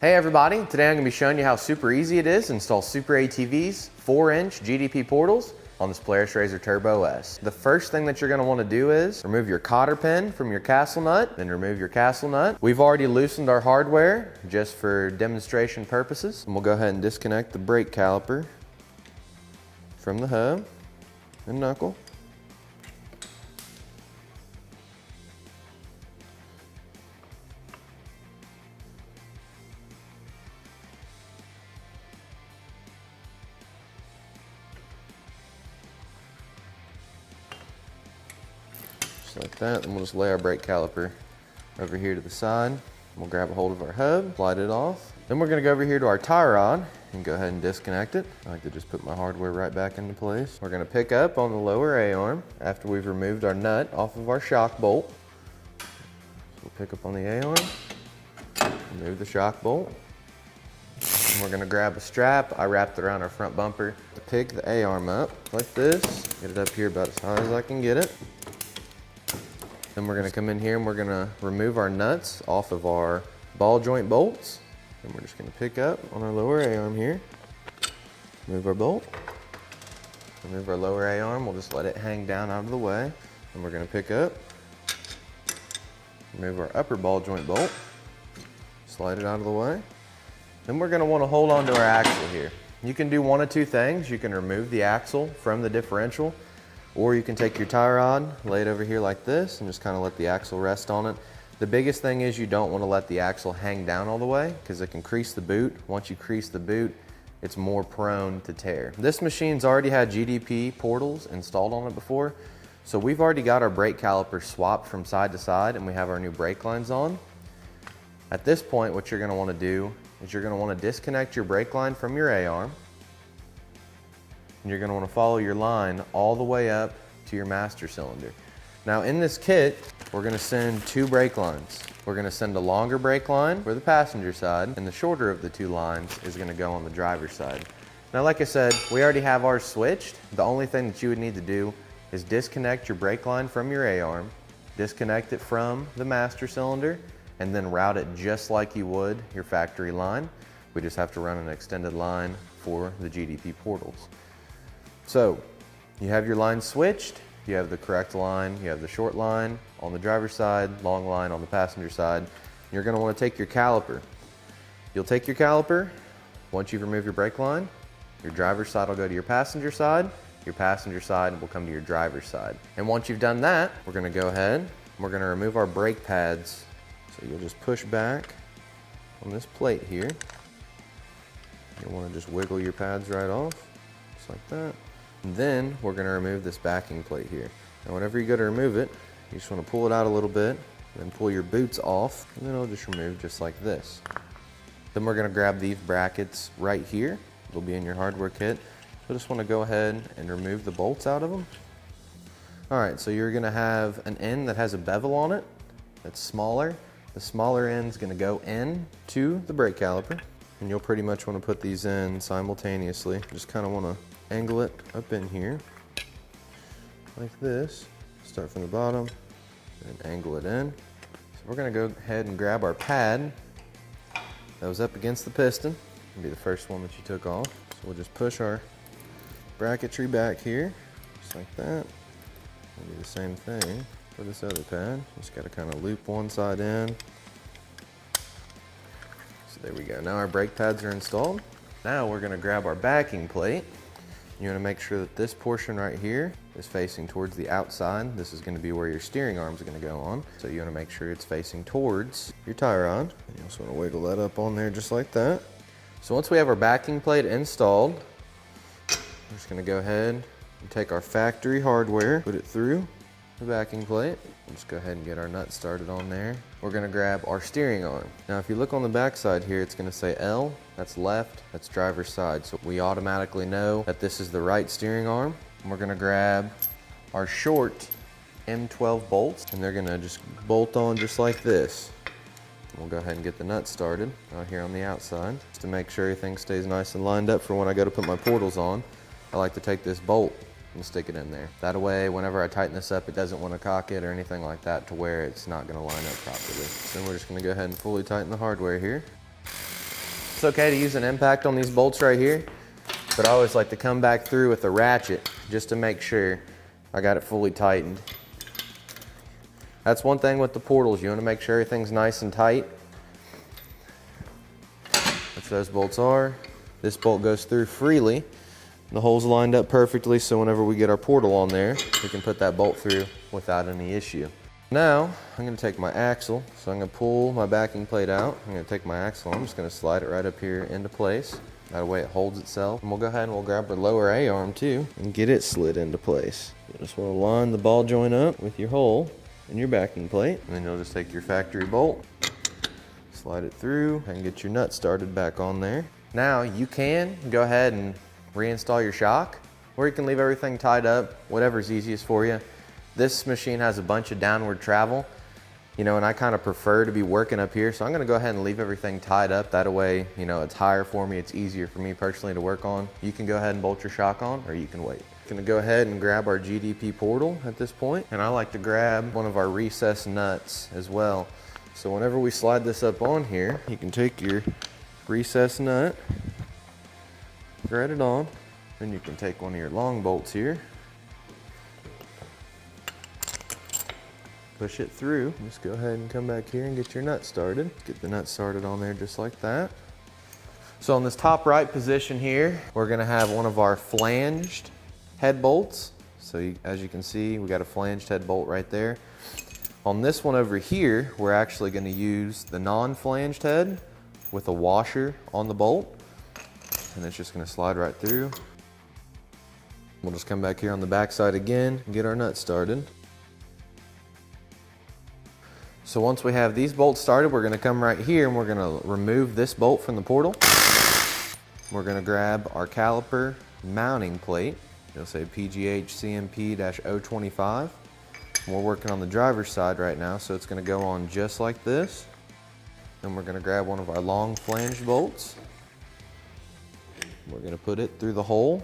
Hey everybody, today I'm going to be showing you how super easy it is to install SuperATV's 4-inch GDP Portals on this Polaris RZR Turbo S. The first thing that you're going to want to do is remove your cotter pin from your castle nut, then remove your castle nut. We've already loosened our hardware just for demonstration purposes. And we'll go ahead and disconnect the brake caliper from the hub and knuckle. Like that, and we'll just lay our brake caliper over here to the side. We'll grab a hold of our hub, slide it off. Then we're gonna go over here to our tie rod and go ahead and disconnect it. I like to just put my hardware right back into place. We're gonna pick up on the lower A-arm after we've removed our nut off of our shock bolt. So we'll pick up on the A-arm, remove the shock bolt. And we're gonna grab a strap. I wrapped it around our front bumper to pick the A-arm up like this. Get it up here about as high as I can get it. Then we're gonna come in here and we're gonna remove our nuts off of our ball joint bolts. And we're just gonna pick up on our lower A-arm here. Move our bolt. Remove our lower A-arm. We'll just let it hang down out of the way. And we're gonna pick up. Remove our upper ball joint bolt. Slide it out of the way. Then we're gonna wanna hold on to our axle here. You can do one of two things. You can remove the axle from the differential, or you can take your tie rod, lay it over here like this, and just kind of let the axle rest on it. The biggest thing is you don't want to let the axle hang down all the way because it can crease the boot. Once you crease the boot, it's more prone to tear. This machine's already had GDP Portals installed on it before, so we've already got our brake caliper swapped from side to side and we have our new brake lines on. At this point, what you're going to want to do is you're going to want to disconnect your brake line from your A-arm. And you're going to want to follow your line all the way up to your master cylinder. Now in this kit, we're going to send two brake lines. We're going to send a longer brake line for the passenger side, and the shorter of the two lines is going to go on the driver's side. Now like I said, we already have ours switched. The only thing that you would need to do is disconnect your brake line from your A-arm, disconnect it from the master cylinder, and then route it just like you would your factory line. We just have to run an extended line for the GDP Portals. So you have your line switched, you have the correct line, you have the short line on the driver's side, long line on the passenger side. You're going to want to take your caliper. You'll take your caliper, once you've removed your brake line, your driver's side will go to your passenger side will come to your driver's side. And once you've done that, we're going to go ahead and we're going to remove our brake pads. So you'll just push back on this plate here. You'll want to just wiggle your pads right off, just like that. And then we're going to remove this backing plate here. Now whenever you go to remove it, you just want to pull it out a little bit, then pull your boots off, and then it'll just remove just like this. Then we're going to grab these brackets right here. They'll be in your hardware kit. So just want to go ahead and remove the bolts out of them. Alright, so you're going to have an end that has a bevel on it that's smaller. The smaller end's going to go in to the brake caliper, and you'll pretty much want to put these in simultaneously. Just kind of want to angle it up in here like this. Start from the bottom and angle it in. So we're going to go ahead and grab our pad that was up against the piston. It'll be the first one that you took off. So we'll just push our bracketry back here just like that. We'll do the same thing for this other pad. Just got to kind of loop one side in. So there we go. Now our brake pads are installed. Now we're going to grab our backing plate. You want to make sure that this portion right here is facing towards the outside. This is going to be where your steering arm is going to go on. So you want to make sure it's facing towards your tie rod. And you also want to wiggle that up on there just like that. So once we have our backing plate installed, we're just going to go ahead and take our factory hardware, put it through the backing plate. We'll just go ahead and get our nut started on there. We're going to grab our steering arm. Now if you look on the back side here, it's going to say L. That's left, that's driver's side. So we automatically know that this is the right steering arm. And we're going to grab our short M12 bolts, and they're going to just bolt on just like this. We'll go ahead and get the nut started out here on the outside just to make sure everything stays nice and lined up for when I go to put my portals on. I like to take this bolt and stick it in there. That way, whenever I tighten this up, it doesn't want to cock it or anything like that to where it's not going to line up properly. So then we're just going to go ahead and fully tighten the hardware here. It's okay to use an impact on these bolts right here, but I always like to come back through with a ratchet just to make sure I got it fully tightened. That's one thing with the portals. You want to make sure everything's nice and tight. Which those bolts are. This bolt goes through freely. The hole's lined up perfectly, so whenever we get our portal on there, we can put that bolt through without any issue. Now, I'm going to take my axle, so I'm going to pull my backing plate out. I'm going to take my axle, I'm just going to slide it right up here into place. That way it holds itself. And we'll go ahead and we'll grab our lower A-arm too and get it slid into place. You just want to line the ball joint up with your hole in your backing plate. And then you'll just take your factory bolt, slide it through, and get your nut started back on there. Now, you can go ahead and reinstall your shock, or you can leave everything tied up, whatever's easiest for you. This machine has a bunch of downward travel, you know, and I kind of prefer to be working up here, so I'm going to go ahead and leave everything tied up. That way, you know, it's higher for me, it's easier for me personally to work on. You can go ahead and bolt your shock on, or you can wait. I'm going to go ahead and grab our GDP portal at this point, and I like to grab one of our recessed nuts as well. So whenever we slide this up on here, you can take your recessed nut, thread it on, then you can take one of your long bolts here, push it through. Just go ahead and come back here and get your nut started. Get the nut started on there just like that. So on this top right position here, we're gonna have one of our flanged head bolts. So as you can see, we got a flanged head bolt right there. On this one over here, we're actually gonna use the non-flanged head with a washer on the bolt. And it's just gonna slide right through. We'll just come back here on the back side again and get our nut started. So once we have these bolts started, we're gonna come right here and we're gonna remove this bolt from the portal. We're gonna grab our caliper mounting plate. It'll say PGH CMP-025. We're working on the driver's side right now, so it's gonna go on just like this. Then we're gonna grab one of our long flange bolts. We're gonna put it through the hole.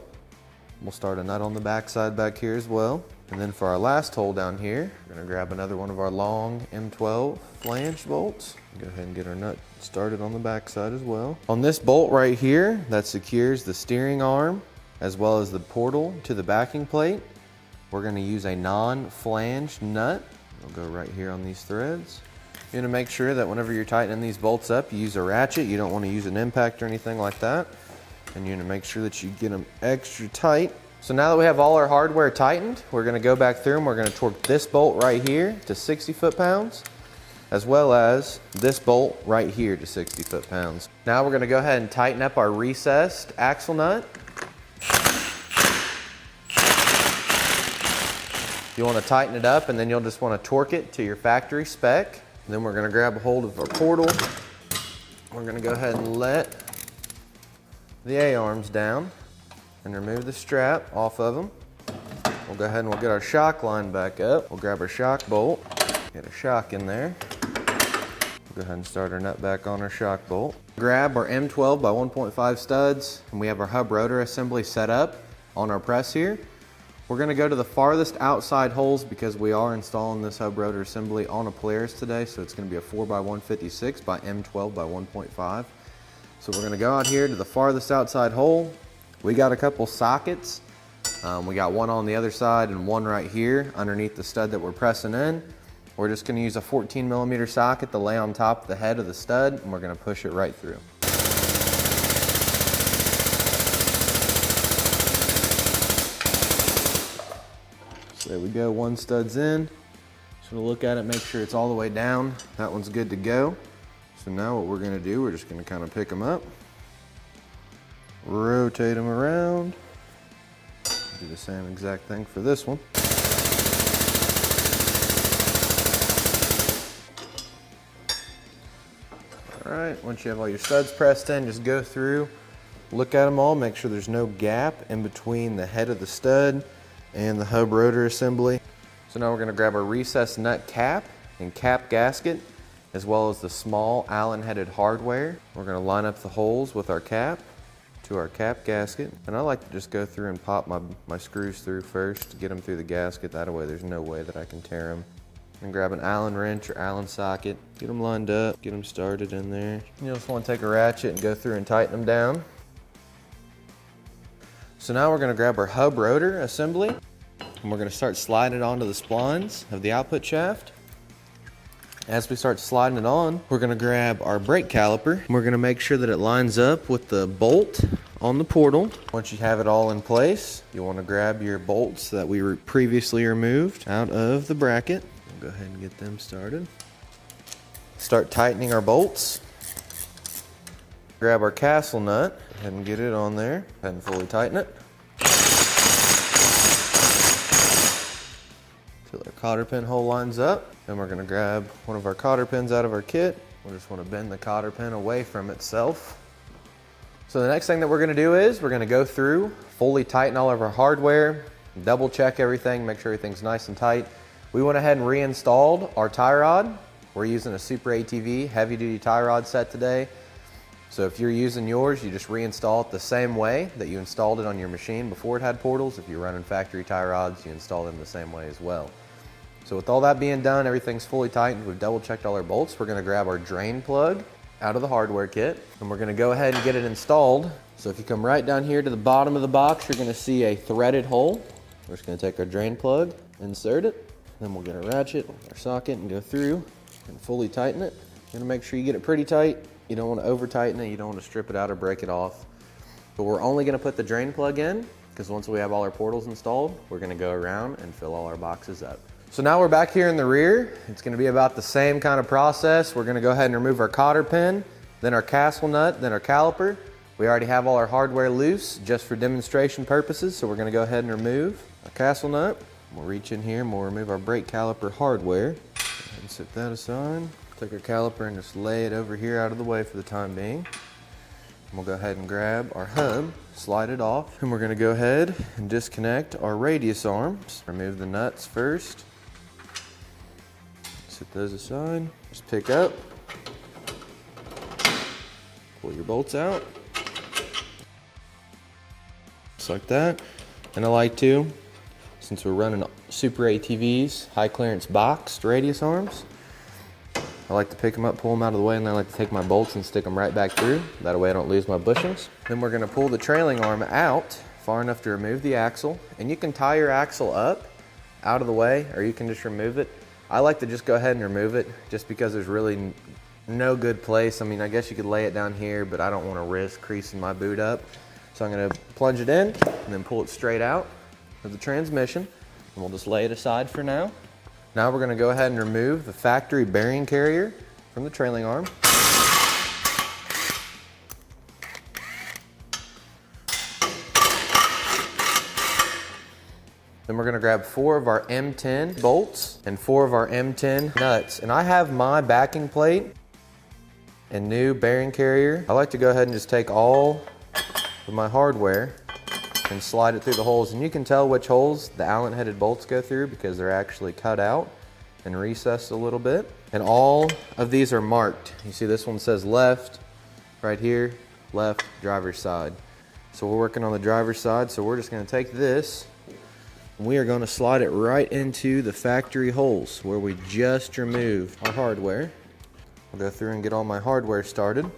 We'll start a nut on the back side back here as well. And then for our last hole down here, we're gonna grab another one of our long M12 flange bolts. Go ahead and get our nut started on the back side as well. On this bolt right here, that secures the steering arm as well as the portal to the backing plate, we're gonna use a non-flanged nut. It'll go right here on these threads. You're gonna make sure that whenever you're tightening these bolts up, you use a ratchet. You don't wanna use an impact or anything like that. And you're gonna make sure that you get them extra tight. So now that we have all our hardware tightened, we're gonna go back through and we're gonna torque this bolt right here to 60 foot-pounds, as well as this bolt right here to 60 foot-pounds. Now we're gonna go ahead and tighten up our recessed axle nut. You wanna tighten it up and then you'll just wanna torque it to your factory spec. And then we're gonna grab a hold of our portal. We're gonna go ahead and let the A-arms down and remove the strap off of them. We'll go ahead and we'll get our shock line back up. We'll grab our shock bolt, get a shock in there. We'll go ahead and start our nut back on our shock bolt. Grab our M12 by 1.5 studs, and we have our hub rotor assembly set up on our press here. We're gonna go to the farthest outside holes because we are installing this hub rotor assembly on a Polaris today, so it's gonna be a 4x156 by M12 by 1.5. So we're gonna go out here to the farthest outside hole. We got a couple sockets. We got one on the other side and one right here underneath the stud that we're pressing in. We're just gonna use a 14mm socket to lay on top of the head of the stud, and we're gonna push it right through. So there we go, one stud's in. Just gonna look at it, make sure it's all the way down. That one's good to go. So now what we're gonna do, we're just gonna kind of pick them up, rotate them around, do the same exact thing for this one. All right, once you have all your studs pressed in, just go through, look at them all, make sure there's no gap in between the head of the stud and the hub rotor assembly. So now we're gonna grab our recessed nut cap and cap gasket, as well as the small Allen-headed hardware. We're gonna line up the holes with our cap to our cap gasket. And I like to just go through and pop my screws through first to get them through the gasket. That way there's no way that I can tear them And grab an Allen wrench or Allen socket, get them lined up, get them started in there. You just want to take a ratchet and go through and tighten them down. So now we're going to grab our hub rotor assembly and we're going to start sliding it onto the splines of the output shaft. As we start sliding it on, we're going to grab our brake caliper and we're going to make sure that it lines up with the bolt on the portal. Once you have it all in place, you want to grab your bolts that we previously removed out of the bracket. We'll go ahead and get them started. Start tightening our bolts. Grab our castle nut, go ahead and get it on there, go ahead and fully tighten it. Till our cotter pin hole lines up. Then we're going to grab one of our cotter pins out of our kit. We just want to bend the cotter pin away from itself. So the next thing that we're going to do is we're going to go through, fully tighten all of our hardware, double check everything, make sure everything's nice and tight. We went ahead and reinstalled our tie rod. We're using a SuperATV heavy duty tie rod set today. So if you're using yours, you just reinstall it the same way that you installed it on your machine before it had portals. If you're running factory tie rods, you install them the same way as well. So with all that being done, everything's fully tightened. We've double checked all our bolts. We're going to grab our drain plug out of the hardware kit and we're going to go ahead and get it installed. So if you come right down here to the bottom of the box, you're going to see a threaded hole. We're just going to take our drain plug, insert it, then we'll get a ratchet, our socket, and go through and fully tighten it. You're going to make sure you get it pretty tight. You don't want to over tighten it, you don't want to strip it out or break it off. But we're only going to put the drain plug in because once we have all our portals installed, we're going to go around and fill all our boxes up. So now we're back here in the rear. It's going to be about the same kind of process. We're going to go ahead and remove our cotter pin, then our castle nut, then our caliper. We already have all our hardware loose just for demonstration purposes, so we're going to go ahead and remove our castle nut. We'll reach in here and we'll remove our brake caliper hardware. Go ahead and set that aside. Take our caliper and just lay it over here out of the way for the time being. And we'll go ahead and grab our hub, slide it off, and we're going to go ahead and disconnect our radius arms. Remove the nuts first. Set those aside. Just pick up. Pull your bolts out. Just like that. And I like to, since we're running SuperATV's high clearance boxed radius arms, I like to pick them up, pull them out of the way, and then I like to take my bolts and stick them right back through. That way I don't lose my bushings. Then we're going to pull the trailing arm out far enough to remove the axle. And you can tie your axle up out of the way, or you can just remove it. I like to just go ahead and remove it just because there's really no good place. I mean, I guess you could lay it down here, but I don't want to risk creasing my boot up. So I'm going to plunge it in and then pull it straight out of the transmission. And we'll just lay it aside for now. Now we're going to go ahead and remove the factory bearing carrier from the trailing arm. Then we're going to grab 4 of our M10 bolts and 4 of our M10 nuts. And I have my backing plate and new bearing carrier. I like to go ahead and just take all of my hardware and slide it through the holes. And you can tell which holes the Allen headed bolts go through because they're actually cut out and recessed a little bit. And all of these are marked. You see this one says left, right here, left, driver's side. So we're working on the driver's side, so we're just gonna take this and we are gonna slide it right into the factory holes where we just removed our hardware. I'll go through and get all my hardware started.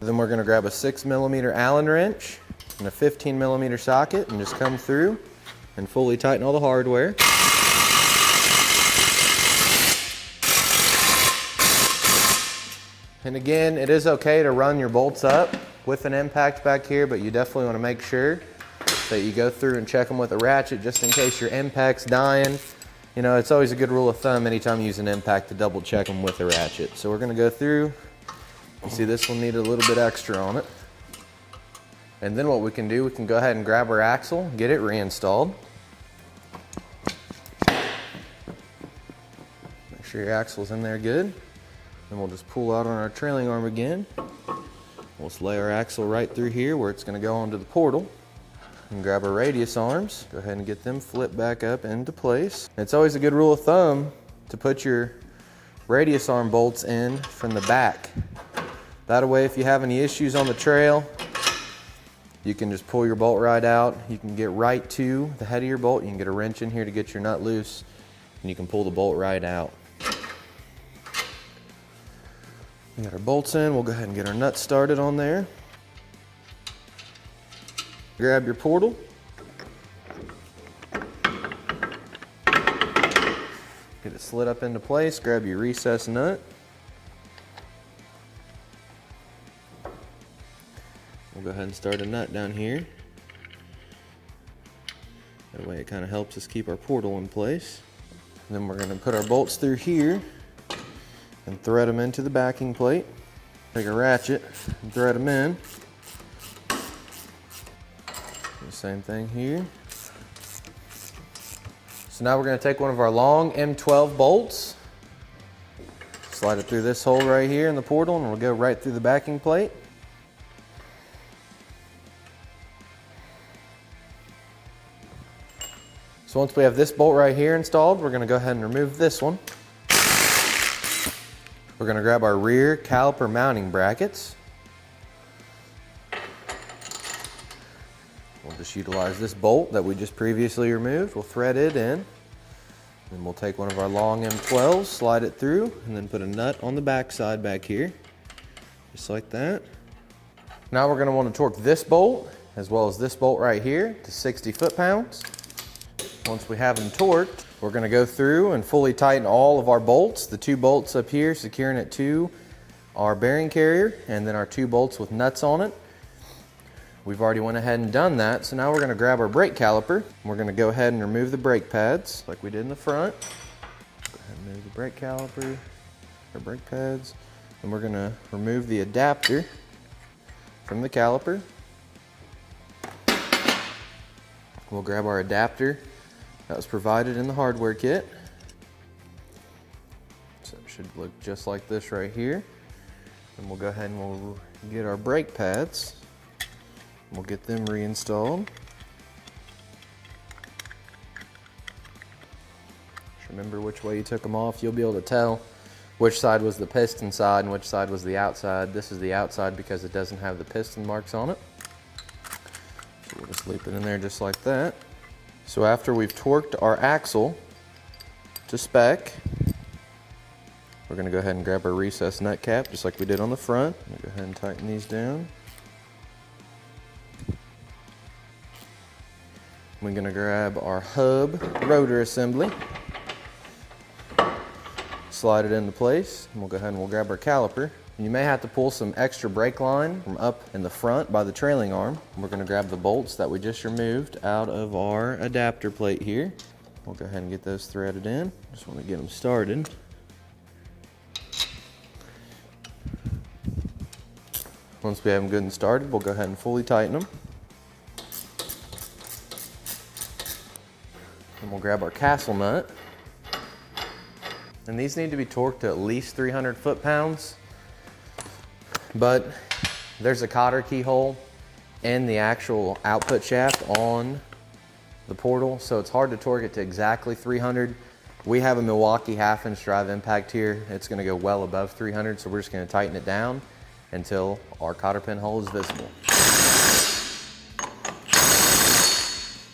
Then we're gonna grab a 6mm Allen wrench and a 15mm socket and just come through and fully tighten all the hardware. And again, it is okay to run your bolts up with an impact back here, but you definitely want to make sure that you go through and check them with a ratchet just in case your impact's dying. You know, it's always a good rule of thumb anytime you use an impact to double check them with a ratchet. So we're going to go through. You see this one needed a little bit extra on it. And then what we can do, we can go ahead and grab our axle, get it reinstalled. Make sure your axle's in there good. Then we'll just pull out on our trailing arm again. We'll just lay our axle right through here where it's going to go onto the portal. And grab our radius arms, go ahead and get them flipped back up into place. It's always a good rule of thumb to put your radius arm bolts in from the back. That way if you have any issues on the trail, you can just pull your bolt right out. You can get right to the head of your bolt. You can get a wrench in here to get your nut loose. and you can pull the bolt right out. We got our bolts in. We'll go ahead and get our nuts started on there. Grab your portal. Get it slid up into place. Grab your recess nut. We'll go ahead and start a nut down here. That way it kind of helps us keep our portal in place. And then we're going to put our bolts through here and thread them into the backing plate. Take a ratchet and thread them in. The same thing here. So now we're going to take one of our long M12 bolts, slide it through this hole right here in the portal, and we'll go right through the backing plate. So once we have this bolt right here installed, we're going to go ahead and remove this one. We're going to grab our rear caliper mounting brackets. We'll just utilize this bolt that we just previously removed. We'll thread it in. Then we'll take one of our long M12s, slide it through, and then put a nut on the back side back here. Just like that. Now we're going to want to torque this bolt as well as this bolt right here to 60 foot-pounds. Once we have them torqued, we're going to go through and fully tighten all of our bolts. The 2 bolts up here securing it to our bearing carrier, and then our 2 bolts with nuts on it. We've already went ahead and done that, so now we're going to grab our brake caliper. We're going to go ahead and remove the brake pads like we did in the front. Go ahead and remove the brake caliper, our brake pads, and we're going to remove the adapter from the caliper. We'll grab our adapter that was provided in the hardware kit. So it should look just like this right here. And we'll go ahead and we'll get our brake pads. We'll get them reinstalled. Just remember which way you took them off. You'll be able to tell which side was the piston side and which side was the outside. This is the outside because it doesn't have the piston marks on it. So we'll just loop it in there just like that. So after we've torqued our axle to spec, we're going to go ahead and grab our recessed nut cap just like we did on the front. Go ahead and tighten these down. We're going to grab our hub rotor assembly, slide it into place, and we'll go ahead and we'll grab our caliper. And you may have to pull some extra brake line from up in the front by the trailing arm. And we're going to grab the bolts that we just removed out of our adapter plate here. We'll go ahead and get those threaded in. Just want to get them started. Once we have them good and started, we'll go ahead and fully tighten them. And we'll grab our castle nut. And these need to be torqued to at least 300 foot-pounds. But there's a cotter keyhole in the actual output shaft on the portal, so it's hard to torque it to exactly 300. We have a Milwaukee half-inch drive impact here. It's going to go well above 300, so we're just going to tighten it down until our cotter pin hole is visible.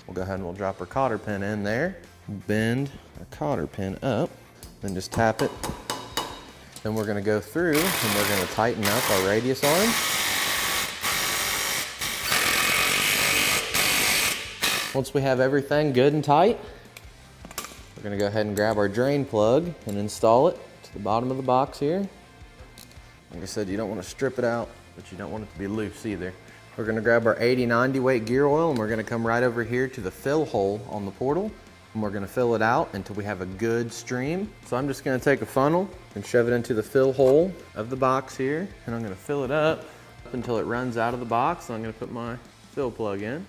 We'll go ahead and we'll drop our cotter pin in there, bend our cotter pin up, then just tap it. Then we're going to go through and we're going to tighten up our radius arm. Once we have everything good and tight, we're going to go ahead and grab our drain plug and install it to the bottom of the box here. Like I said, you don't want to strip it out, but you don't want it to be loose either. We're going to grab our 80-90 weight gear oil and we're going to come right over here to the fill hole on the portal. And we're going to fill it out until we have a good stream. So I'm just going to take a funnel and shove it into the fill hole of the box here. And I'm going to fill it up until it runs out of the box. And I'm going to put my fill plug in.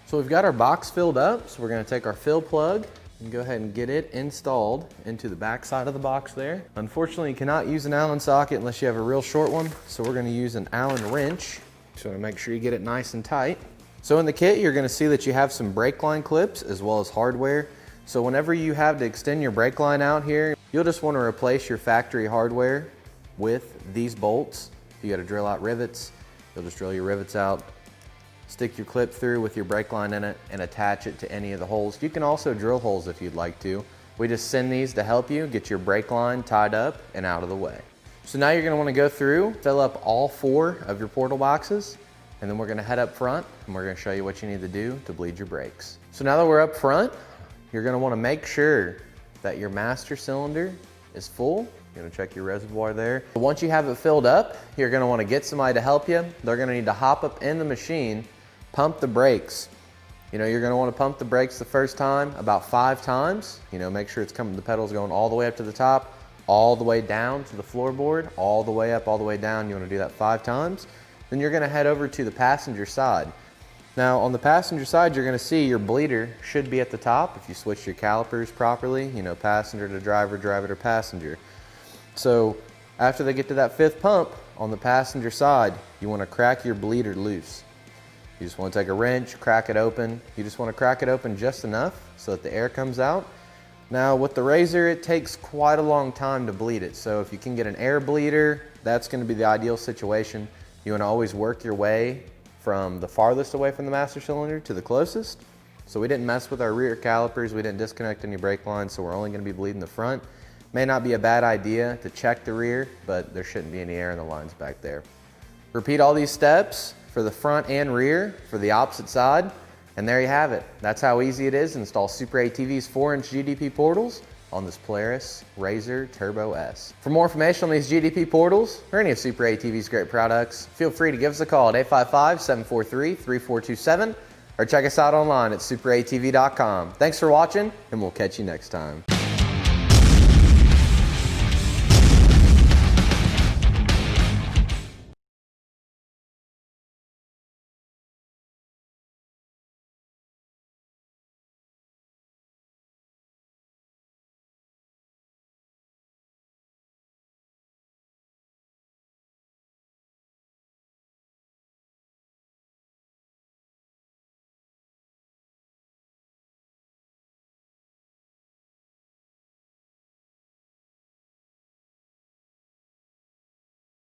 So we've got our box filled up. So we're going to take our fill plug and go ahead and get it installed into the back side of the box there. Unfortunately, you cannot use an Allen socket unless you have a real short one. So we're going to use an Allen wrench. So to make sure you get it nice and tight. So in the kit, you're going to see that you have some brake line clips as well as hardware. So whenever you have to extend your brake line out here, you'll just want to replace your factory hardware with these bolts. If you got to drill out rivets, you'll just drill your rivets out stick your clip through with your brake line in it and attach it to any of the holes. You can also drill holes if you'd like to. We just send these to help you get your brake line tied up and out of the way. So now you're gonna wanna go through, fill up all 4 of your portal boxes, and then we're gonna head up front and we're gonna show you what you need to do to bleed your brakes. So now that we're up front, you're gonna wanna make sure that your master cylinder is full. You're gonna check your reservoir there. Once you have it filled up, you're gonna wanna get somebody to help you. They're gonna need to hop up in the machine, pump the brakes. You know, you're gonna wanna pump the brakes the first time about 5 times. You know, make sure it's coming, the pedal's going all the way up to the top, all the way down to the floorboard, all the way up, all the way down. You wanna do that 5 times. Then you're gonna head over to the passenger side. Now on the passenger side, you're gonna see your bleeder should be at the top if you switch your calipers properly, you know, passenger to driver, driver to passenger. So after they get to that 5th pump on the passenger side, you wanna crack your bleeder loose. You just wanna take a wrench, crack it open. You just wanna crack it open just enough so that the air comes out. Now with the RZR, it takes quite a long time to bleed it. So if you can get an air bleeder, that's gonna be the ideal situation. You wanna always work your way from the farthest away from the master cylinder to the closest. So we didn't mess with our rear calipers, we didn't disconnect any brake lines, so we're only gonna be bleeding the front. May not be a bad idea to check the rear, but there shouldn't be any air in the lines back there. Repeat all these steps for the front and rear for the opposite side, and there you have it. That's how easy it is to install SuperATV's 4-inch GDP portals on this Polaris RZR Turbo S. For more information on these GDP portals or any of SuperATV's great products, feel free to give us a call at 855-743-3427 or check us out online at superatv.com. Thanks for watching, and we'll catch you next time.